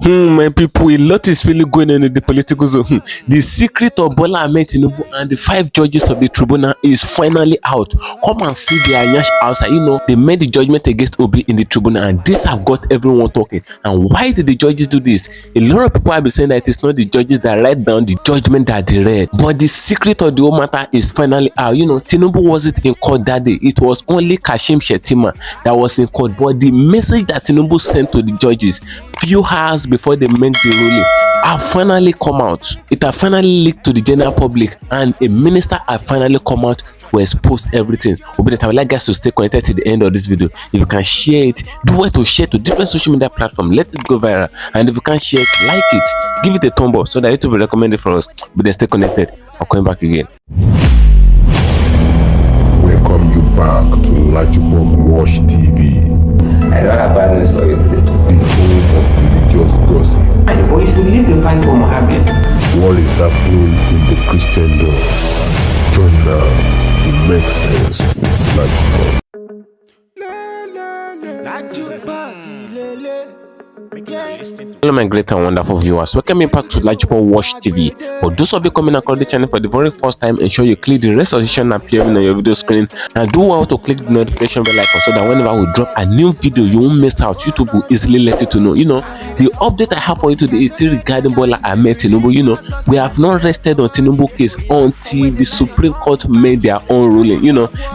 My people, a lot is really going on in the political zone. The secret of Bola Ahmed Tinubu and the 5 judges of the tribunal is finally out. Come and see their yash outside. They made the judgment against Obi in the tribunal, and this have got everyone talking. And why did the judges do this? A lot of people have been saying that it is not the judges that write down the judgment that they read, but the secret of the whole matter is finally out. Tinubu wasn't in court that day. It was only Kashim Shettima that was in court, but the message that Tinubu sent to the judges few hours before they make the ruling have finally come out. It has finally leaked to the general public, and a minister have finally come out to expose everything. I would like guys to stay connected to the end of this video. If you can share it, do it to share to different social media platforms. Let it go viral. And if you can share it, like it, give it a thumb up so that it will be recommended for us. But then stay connected. I'm coming back again. Welcome you back to LAJUPOG TV. I don't have bad news for you today. The home of religious gossip. But you should leave the fight for Mohammed. What is happening in the Christendom? Join now to make sense with LAJUPOG. Hello my great and wonderful viewers, welcome back to Laju TV. For those of you coming across the channel for the very first time, ensure you click the rest of the channel appearing on your video screen, and do well to click the notification bell icon so that whenever we drop a new video you won't miss out. YouTube will easily let you to know. The update I have for you today is still regarding Bola Ahmed Tinubu. We have not rested on Tinubu case until the Supreme Court made their own ruling.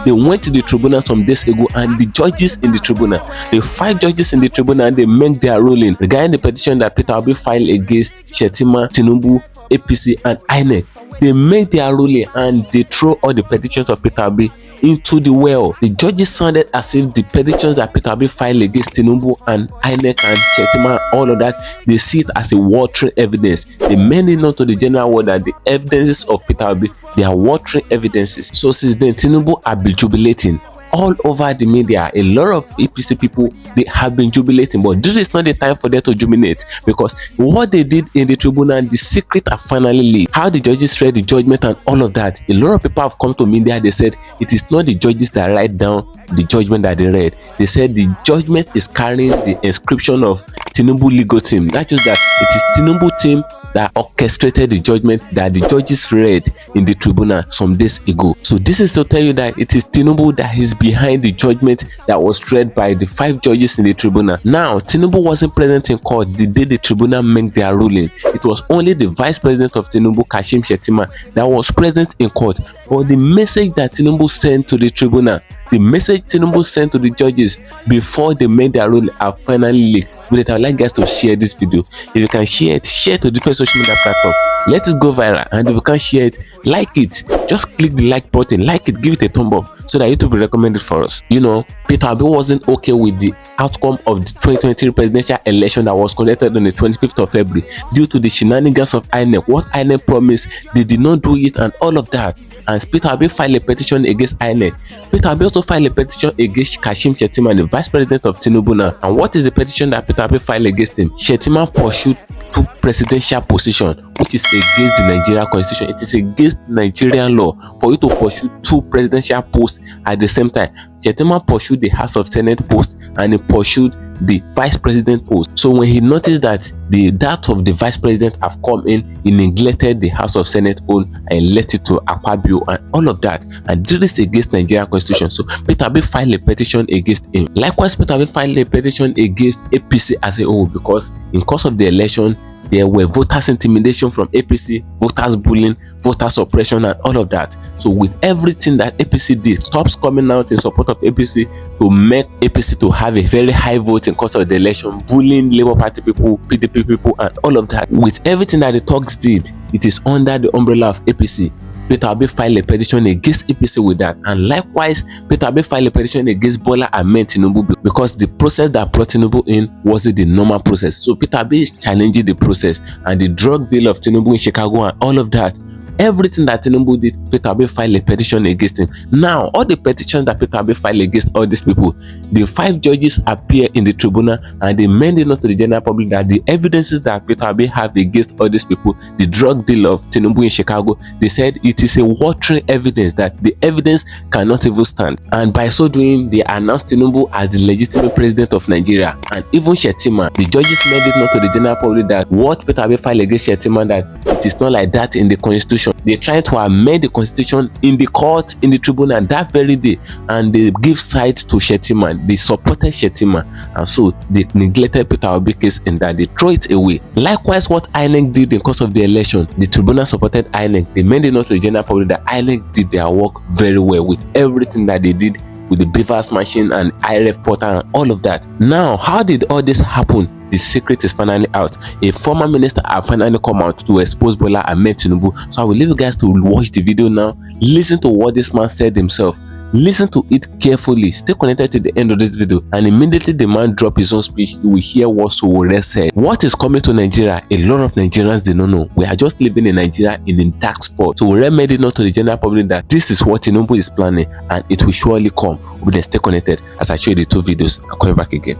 They went to the tribunal some days ago, and the judges in the tribunal, the 5 judges in the tribunal, they make their ruling regarding the petition that Peter Obi filed against Shettima, Tinubu, APC, and INEC. They made their ruling and they throw all the petitions of Peter Obi into the well. The judges sounded as if the petitions that Peter Obi filed against Tinubu and INEC and Shettima, all of that, they see it as a watering evidence. They made it known to the general world that the evidences of Peter Obi, they are watering evidences. So since then, Tinubu have been jubilating. All over the media, a lot of APC people, they have been jubilating, but this is not the time for them to jubilate, because what they did in the tribunal, the secret are finally leaked. How the judges read the judgment and all of that, a lot of people have come to media. They said it is not the judges that write down the judgment that they read. They said the judgment is carrying the inscription of Tinubu legal team. That is that it is Tinubu team that orchestrated the judgment that the judges read in the tribunal some days ago. So this is to tell you that it is Tinubu that is behind the judgment that was read by the 5 judges in the tribunal. Now, Tinubu wasn't present in court the day the tribunal made their ruling. It was only the vice president of Tinubu, Kashim Shettima, that was present in court. But the message that Tinubu sent to the tribunal, the message Tinubu sent to the judges before they made their ruling, are finally leaked. But I would like guys to share this video. If you can share it, share to different social media platforms. Let it go viral. And if you can share it, like it. Just click the like button, like it, give it a thumb up so that it will be recommended for us. Peter Obi wasn't okay with the outcome of the 2023 presidential election that was conducted on the 25th of February due to the shenanigans of INEC. What INEC promised, they did not do it, and all of that. And Peter Obi filed a petition against INEC. Peter Obi also filed a petition against Kashim Shettima, the vice president of Tinubu now. And what is the petition that Peter Obi filed against him? Shettima pursued 2 presidential positions, which is against the Nigerian constitution. It is against Nigerian law for you to pursue 2 presidential posts at the same time. Shettima pursued the House of Senate post, and he pursued the vice president post. So when he noticed that that of the vice president have come in, he neglected the House of Senate own and left it to Akpabio and all of that. And this is against Nigerian constitution. So Peter Obi filed a petition against him. Likewise, Peter Obi filed a petition against APC as a whole, because in course of the election, there were voters intimidation from APC, voters bullying, voter suppression, and all of that. So with everything that APC did, stops coming out in support of APC to make APC to have a very high vote in course of the election, bullying Labour Party people, PDP people, and all of that. With everything that the talks did, it is under the umbrella of APC. Peter Obi filed a petition against APC with that, and likewise Peter Obi filed a petition against Bola Ahmed Tinubu, because the process that brought Tinubu in wasn't the normal process. So Peter Obi is challenging the process, and the drug deal of Tinubu in Chicago and all of that everything that Tinubu did, Peter Obi filed a petition against him. Now, all the petitions that Peter Obi filed against all these people, the 5 judges appear in the tribunal and they made it known to the general public that the evidences that Peter Obi have against all these people, the drug deal of Tinubu in Chicago, they said it is a watering evidence that the evidence cannot even stand. And by so doing, they announced Tinubu as the legitimate president of Nigeria. And even Shettima, the judges made it known to the general public that what Peter Obi filed against Shettima, that it is not like that in the constitution. They tried to amend the constitution in the court, in the tribunal that very day, and they give side to Shettima. They supported Shettima, and so they neglected Peter Obi case in that they throw it away. Likewise, what INEC did in course of the election, the tribunal supported INEC. They made it known to the general public that INEC did their work very well with everything that they did with the Beavers machine and IRF portal and all of that. Now, how did all this happen? The secret is finally out. A former minister have finally come out to expose Bola Ahmed Tinubu. So I will leave you guys to watch the video now. Listen to what this man said himself. Listen to it carefully. Stay connected to the end of this video, and immediately the man drop his own speech, you will hear what SOWORE said. What is coming to Nigeria? A lot of Nigerians they don't know. We are just living in Nigeria in a dark spot. SOWORE made it known to the general public that this is what Tinubu is planning, and it will surely come. But then stay connected as I show you the 2 videos. I'll come back again.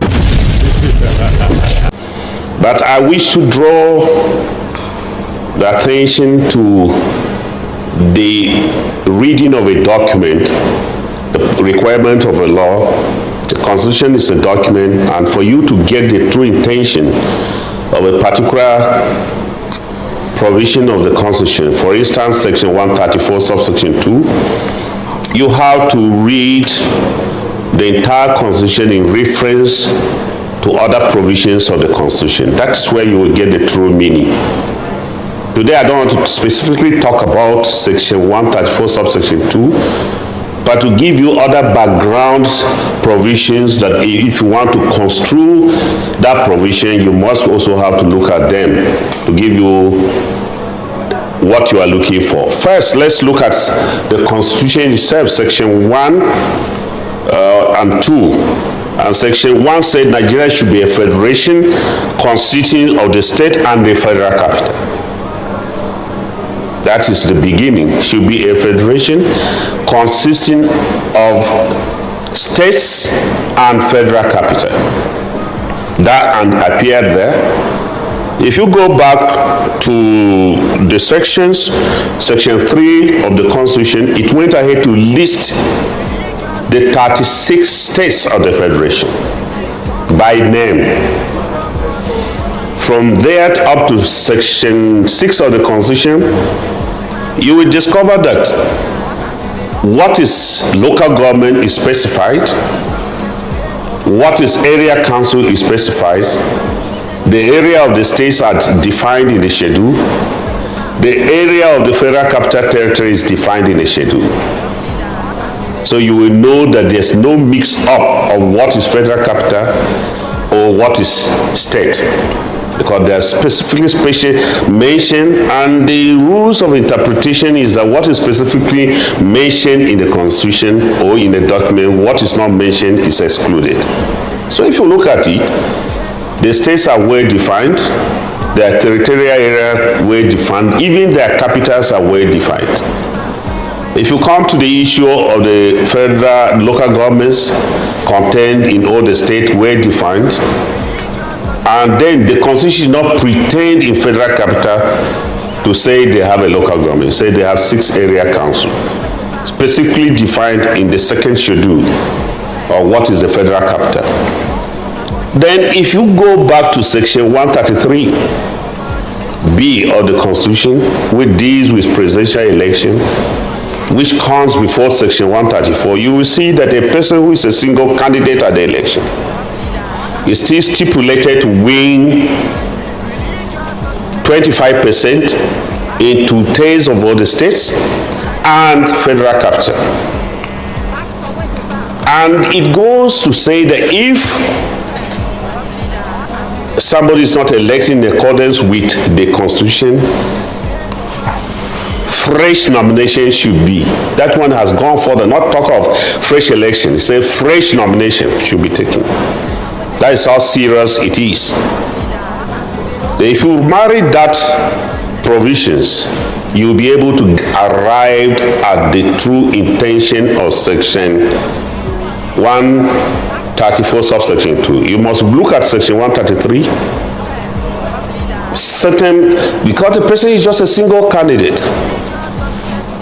But I wish to draw the attention to the reading of a document, the requirement of a law. The Constitution is a document, and for you to get the true intention of a particular provision of the Constitution, for instance, Section 134, subsection 2, you have to read the entire Constitution in reference to other provisions of the Constitution. That's where you will get the true meaning. Today, I don't want to specifically talk about Section 134, subsection 2, but to give you other background provisions that if you want to construe that provision, you must also have to look at them to give you what you are looking for. First, let's look at the Constitution itself, Section 1 and 2. And Section 1 said Nigeria should be a federation consisting of the state and the federal capital. That is the beginning. Should be a federation consisting of states and federal capital. That appeared there. If you go back to the sections, Section 3 of the Constitution, it went ahead to list the 36 states of the Federation by name. From there up to Section 6 of the Constitution, you will discover that what is local government is specified, what is area council is specified, the area of the states are defined in the schedule, the area of the federal capital territory is defined in the schedule. So you will know that there's no mix up of what is federal capital or what is state, because they are specifically mentioned, and the rules of interpretation is that what is specifically mentioned in the Constitution or in the document, what is not mentioned is excluded. So if you look at it, the states are well defined, their territorial area well defined, even their capitals are well defined. If you come to the issue of the federal local governments contained in all the states well defined, and then the Constitution does not pretend in federal capital to say they have a local government, say they have 6 area council, specifically defined in the 2nd schedule of what is the federal capital. Then if you go back to Section 133B of the Constitution, which deals with presidential election, which comes before Section 134, you will see that a person who is a single candidate at the election is still stipulated to win 25% in 2/3 of all the states and federal capital. And it goes to say that if somebody is not elected in accordance with the Constitution, fresh nomination should be. That one has gone further, not talk of fresh election. It's a fresh nomination should be taken. That is how serious it is. If you marry that provisions you'll be able to arrive at the true intention of section 134 subsection 2. You must look at section 133. Because the person is just a single candidate,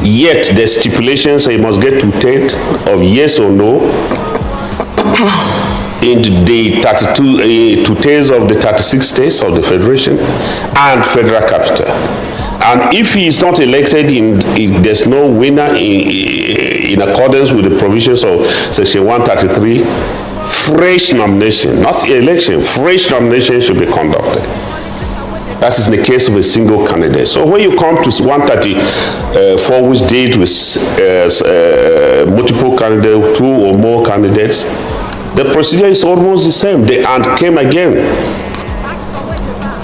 yet the stipulations say you must get 2/10 of yes or no in the 2/10 of the 36 states of the federation and federal capital. And if he is not elected, there's no winner in accordance with the provisions of section 133, fresh nomination, not election, fresh nomination should be conducted. That is in the case of a single candidate. So when you come to 134, which deals with multiple candidates, 2 or more candidates, the procedure is almost the same. The and came again.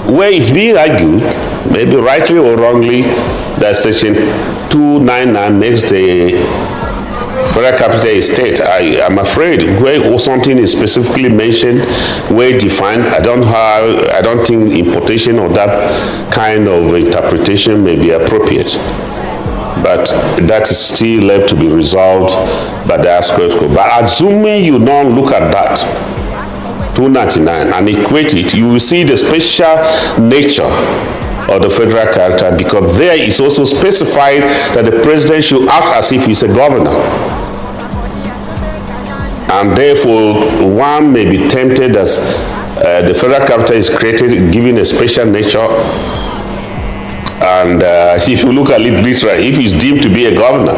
Where it's being argued, maybe rightly or wrongly, that section 299 makes the federal capital a state. I am afraid where something is specifically mentioned, where defined, I don't think importation of that kind of interpretation may be appropriate. But that is still left to be resolved by the aspect. But assuming you don't look at that 299 and equate it, you will see the special nature of the federal character, because there is also specified that the president should act as if he's a governor. And therefore, one may be tempted as the federal capital is created, given a special nature. And if you look at it literally, if he's deemed to be a governor,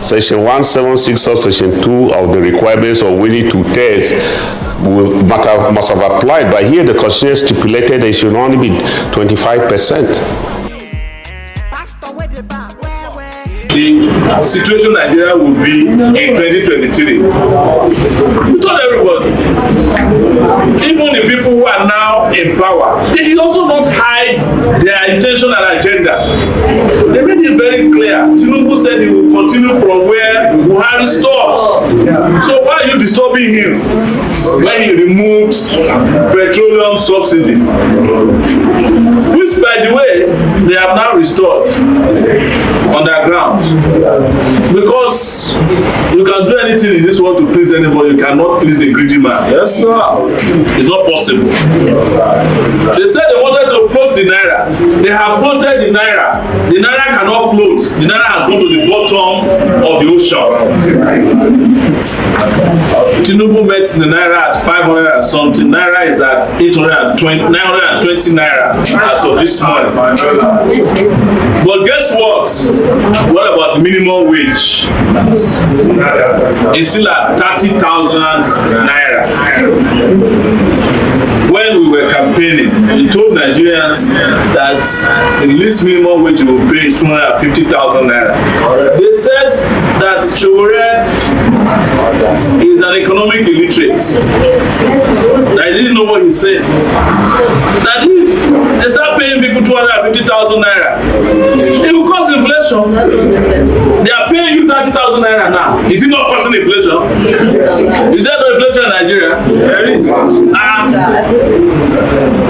section 176 subsection 2 of the requirements of winning 2/3 must have applied. But here the constitution stipulated it should only be 25%. The situation Nigeria will be in 2023. We told everybody, even the people who are now in power, they did also not hide their intention and agenda. They made it very clear. Tinubu said he will continue from where Buhari stopped. So why are you disturbing him when he removed petroleum subsidy? Which, by the way, they have now restored underground. Because you can do anything in this world to please anybody, you cannot please a greedy man. Yes, sir. It's not possible. They said they wanted to float the naira. They have floated the naira. The naira cannot float. The naira has gone to the bottom of the ocean. Tinubu met the naira at 500 and something. Naira is at 920 naira as of this month. But guess what? What about minimum wage? It's still at 30,000 naira. When we were campaigning, we told Nigerians that the least minimum wage we will pay is 250,000 naira. They said that SOWORE is an economic illiterate. I didn't know what he said. That if they start paying people 250,000 naira, it will cause inflation. They are paying you 30,000 naira now. Is it not causing inflation? Is there no inflation in Nigeria? There is.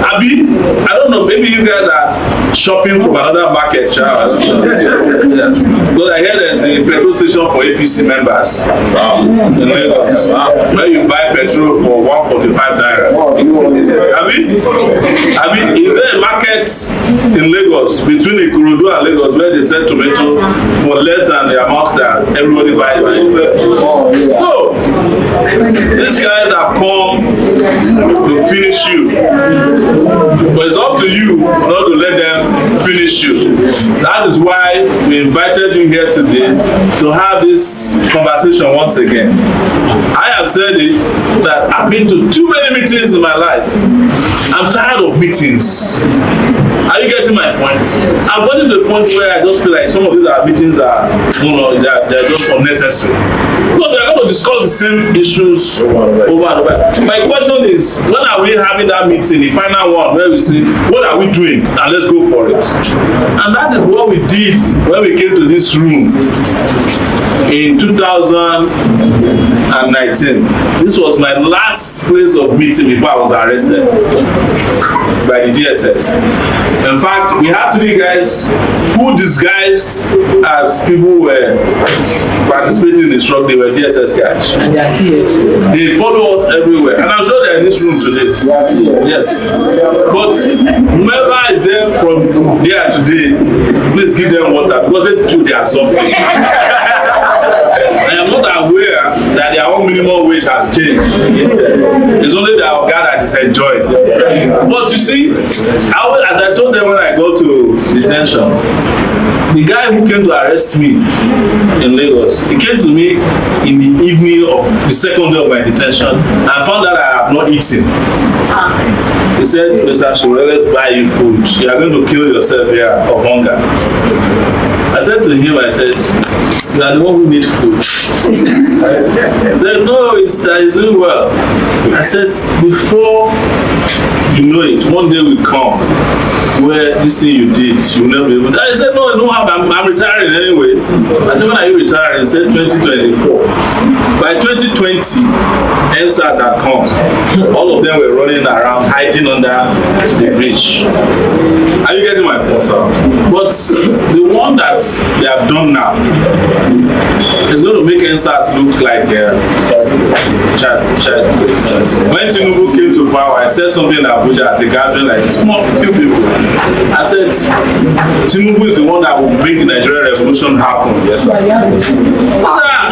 Abi, I don't know, maybe you guys are shopping from another market, because I hear there's a petrol station for APC members in Lagos, where you buy petrol for 145 naira. Abi, is there a market in Lagos between Ikorodu and Lagos where they sell tomato for less than the amount that everybody buys? So, these guys have come to finish you, but it's up to you not to let them finish you. That is why we invited you here today to have this conversation once again. I have said it that I've been to too many meetings in my life. I'm tired of meetings. Are you getting my point? I'm getting to the point where I just feel like some of these meetings are, they're just unnecessary. Because they're going to to discuss the same issues over and over. My question is, when are we having that meeting, the final one, where we say, what are we doing? And let's go for it. And that is what we did when we came to this room in 2019. This was my last place of meeting before I was arrested by the DSS. In fact, we had 3 guys who disguised as people who were participating in the struggle. They were DSS guys. And they are CS. They follow us everywhere. And I'm sure they're in this room today. Yes. But whoever is there from there today, please give them water because they too they are suffering. I am not aware that their own minimum wage has changed. It's only the organ that is enjoyed. But you see, as I told them when I go to detention, the guy who came to arrest me in Lagos, he came to me in the evening of the second day of my detention and found that I have not eaten. He said, Mr. Shure, let's buy you food. You are going to kill yourself here of hunger. I said to him, I said, you are the one who needs food. He said, no, he's doing well. I said, before you know it, one day will come where this thing you did, you will never be able to. I said, no, I don't have, I'm retiring anyway. I said, when are you retiring? He said, 2024. By 2020, NSAS had come. All of them were running around, hiding under the bridge. Are you getting my point, sir? But the one that they have done now is going to make NSAS look like when Tinubu came to power, I said something in Abuja at a gathering like small few people. I said Tinubu is the one that will make the Nigerian revolution happen. Yes, sir.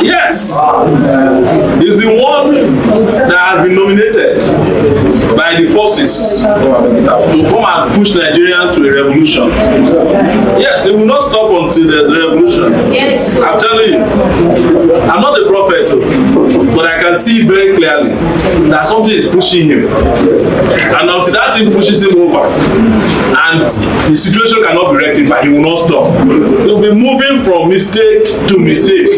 Yes, he's the one that has been nominated by the forces to come and push Nigerians to a revolution. Yes, it will not stop until there's a revolution. Yes, I'm telling you. I'm not a prophet, but I can see very clearly that something is pushing him, and until that thing pushes him over and the situation cannot be rectified, he will not stop. He will be moving from mistake to mistake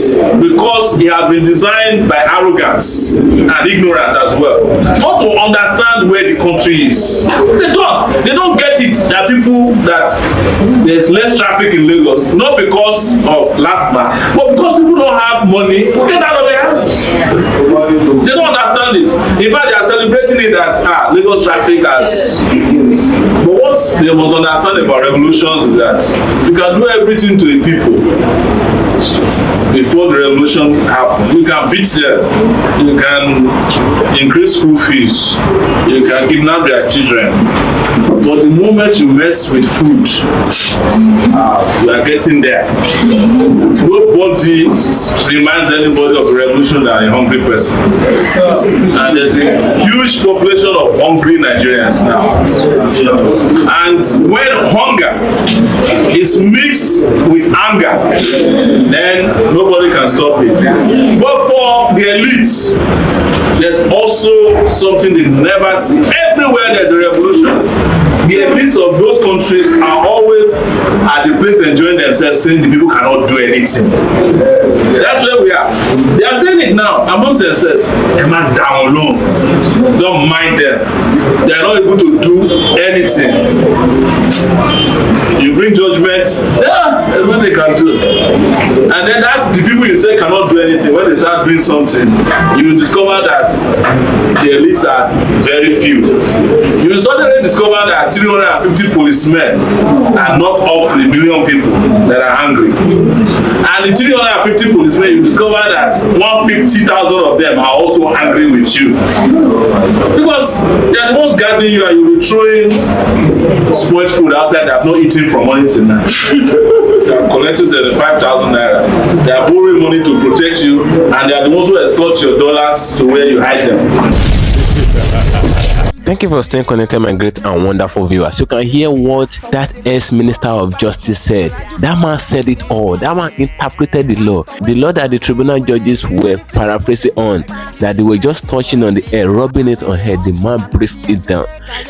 because he has been designed by arrogance and ignorance as well, not to understand where the country is. They don't get it that there's less traffic in Lagos, not because of last man, but because people don't have money to get out of their houses. They don't understand it. In fact, they are celebrating it that Lagos traffic has. But what they must understand about revolutions is that you can do everything to a people before the revolution happens. You can beat them, you can increase school fees, you can kidnap their children. But the moment you mess with food, you are getting there. Nobody reminds anybody of a revolution than a hungry person. And there's a huge population of hungry Nigerians now. And when hunger is mixed with anger, then nobody can stop it. But for the elites, there's also something they never see. Everywhere there's a revolution, the elites of those countries are always at the place enjoying themselves, saying the people cannot do anything. That's where we are. They are saying it now amongst themselves. They man down alone. Don't mind them. They are not able to do anything. You bring judgments, that's what they can do. And then the people you say cannot do anything, when they start doing something, you will discover that the elites are very few. You will suddenly discover that 350 policemen are not up to 1 million people that are hungry. And the 350 policemen, you discover that 150,000 of them are also angry with you. Because they are the ones guarding you and you will be throwing spoiled food outside that have not eaten from morning till night. They are collecting 75,000 naira. They are borrowing money to protect you, and they are the ones who escort your dollars to where you hide them. Thank you for staying connected, my great and wonderful viewers. You can hear what that ex-minister of justice said. That man said it all. That man interpreted the law that the tribunal judges were paraphrasing on, that they were just touching on the air, rubbing it on head. The man breaks it down.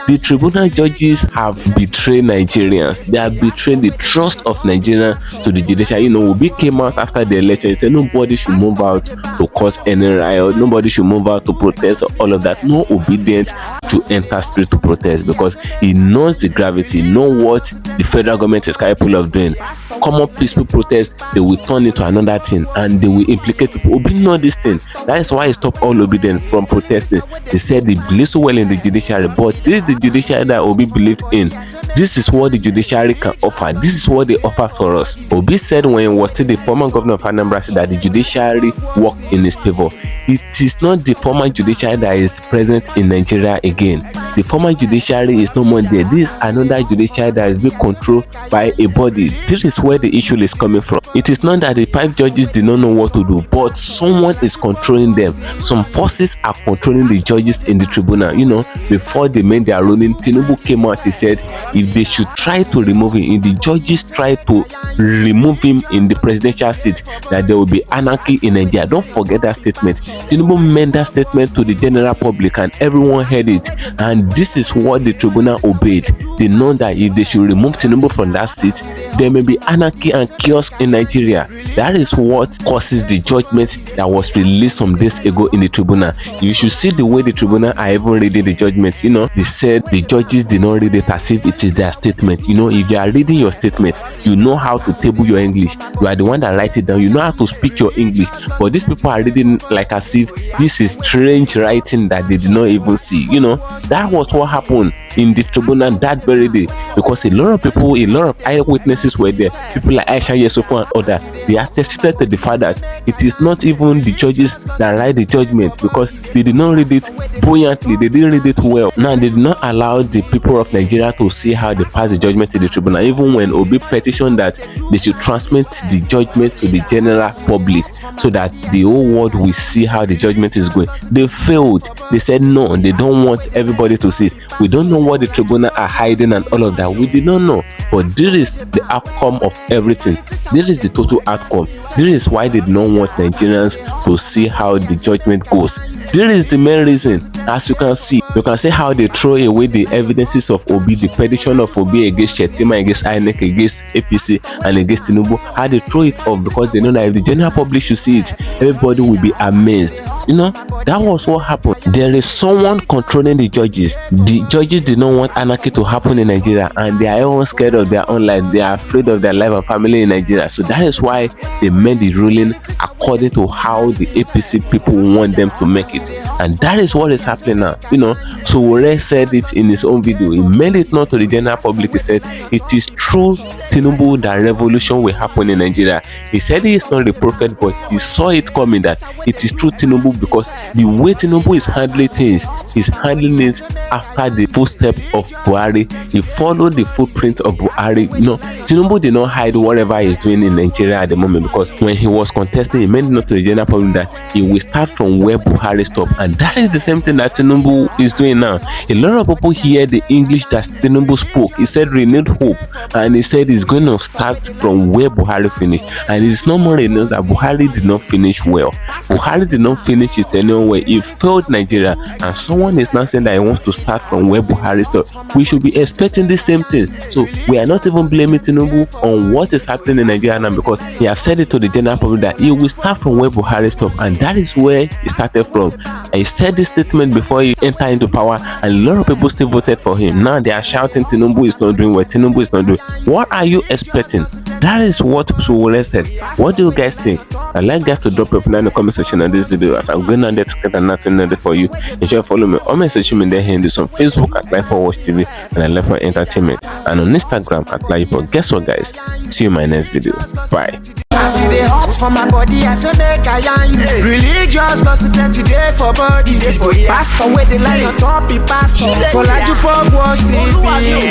The tribunal judges have betrayed Nigerians. They have betrayed the trust of Nigerians to the judiciary. You know, Obi came out after the election. He said nobody should move out to cause any riot. Nobody should move out to protest or all of that. No obedient to enter street to protest, because he knows the gravity, know what the federal government is capable of doing. Common peaceful protest, they will turn into another thing and they will implicate people. Obi know this thing. That is why he stopped all obedient from protesting. They said they believe so well in the judiciary, but this is the judiciary that Obi believed in. This is what the judiciary can offer. This is what they offer for us. Obi said when he was still the former governor of Anambra State that the judiciary worked in his favor. It is not the former judiciary that is present in Nigeria again. The former judiciary is no more there. This is another judiciary that is being controlled by a body. This is where the issue is coming from. It is not that the 5 judges did not know what to do, but someone is controlling them. Some forces are controlling the judges in the tribunal. You know, before they made their ruling, Tinubu came out. He said if they should try to remove him, if the judges try to remove him in the presidential seat, that there will be anarchy in Nigeria. Don't forget that statement. Tinubu made that statement to the general public and everyone heard it, and this is what the tribunal obeyed. They know that if they should remove Tinubu from that seat, there may be anarchy and chaos in Nigeria. That is what causes the judgment that was released some days ago in the tribunal. You should see the way the tribunal are even reading the judgment. You know, they said the judges did not read it as if it is their statement. You know, if you are reading your statement, you know how to table your English. You are the one that write it down. You know how to speak your English. But these people are reading like as if this is strange writing that they did not even see. You know, that was what happened in the tribunal that very day, because a lot of people, a lot of eyewitnesses were there. People like Aisha Yesufu and others, they attested to the fact that it is not even the judges that write the judgment, because they did not read it buoyantly, they didn't read it well. Now they did not allow the people of Nigeria to see how they pass the judgment to the tribunal, even when Obi petitioned that they should transmit the judgment to the general public so that the whole world will see how the judgment is going. They failed. They said no, they don't want everybody to see it. We don't know what the tribunal are hiding and all of that. We did not know, but this is the outcome of everything. This is the total outcome. This is why they did not want Nigerians to see how the judgment goes. This is the main reason. As you can see how they throw away the evidences of Obi, the petition of Obi against Shetima, against INEC, against APC, and against Tinubu. How they throw it off, because they know that if the general public should see it, everybody will be amazed. You know, that was what happened. There is someone controlling the judges. The judges did not want anarchy to happen in Nigeria, and they are all scared of their own life. They are afraid of their life and family in Nigeria. So that is why they made the ruling according to how the APC people want them to make it. And that is what is happening now. You know, SOWORE said it in his own video. He made it known to the general public. He said it is true, Tinubu, that revolution will happen in Nigeria. He said he is not the prophet, but he saw it coming, that it is true, Tinubu, because the way Tinubu is handling things, is handling it after the footstep of Buhari. He followed the footprint of Buhari. You know, Tinubu did not hide whatever he is doing in Nigeria at the moment, because when he was contesting, he made it known to the general public that he will start from where Buhari stopped, and that is the same thing that Tinubu is doing now. A lot of people hear the English that Tinubu spoke. He said renewed hope, and he said he's going to start from where Buhari finished, and it is no more enough that Buhari did not finish well. Buhari did not finish it anyway. He failed Nigeria, and someone is now saying that he wants to start from where Buhari stopped. We should be expecting the same thing. So we are not even blaming Tinubu on what is happening in Nigeria now, because he has said it to the general public that he will start from where Buhari stopped, and that is where he started from. And he said this statement before he entered into power, and a lot of people still voted for him. Now they are shouting Tinubu is not doing what Tinubu is not doing. What are you expecting? That is what SOWORE said. What do you guys think? I'd like guys to drop your opinion in the comment section on this video, as I'm going on there to get another for you. Ensure you follow me on my social media handles on Facebook at LAJUPOG TV and at LAJUPOG Entertainment, and on Instagram at LAJUPOG. Guess what, guys? See you in my next video. Bye. I see the hot for my body, I say make I yarn you. Religious gossip plenty day for body. Pastor where the line on top, be pastor. For LAJUPOG Watch TV.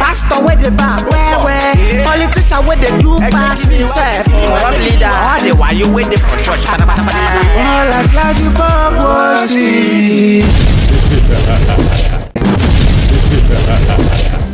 Pastor where the bar, where politician where the do pass himself. Corrupt leader, all the while you waiting for church. All as LAJUPOG Watch TV.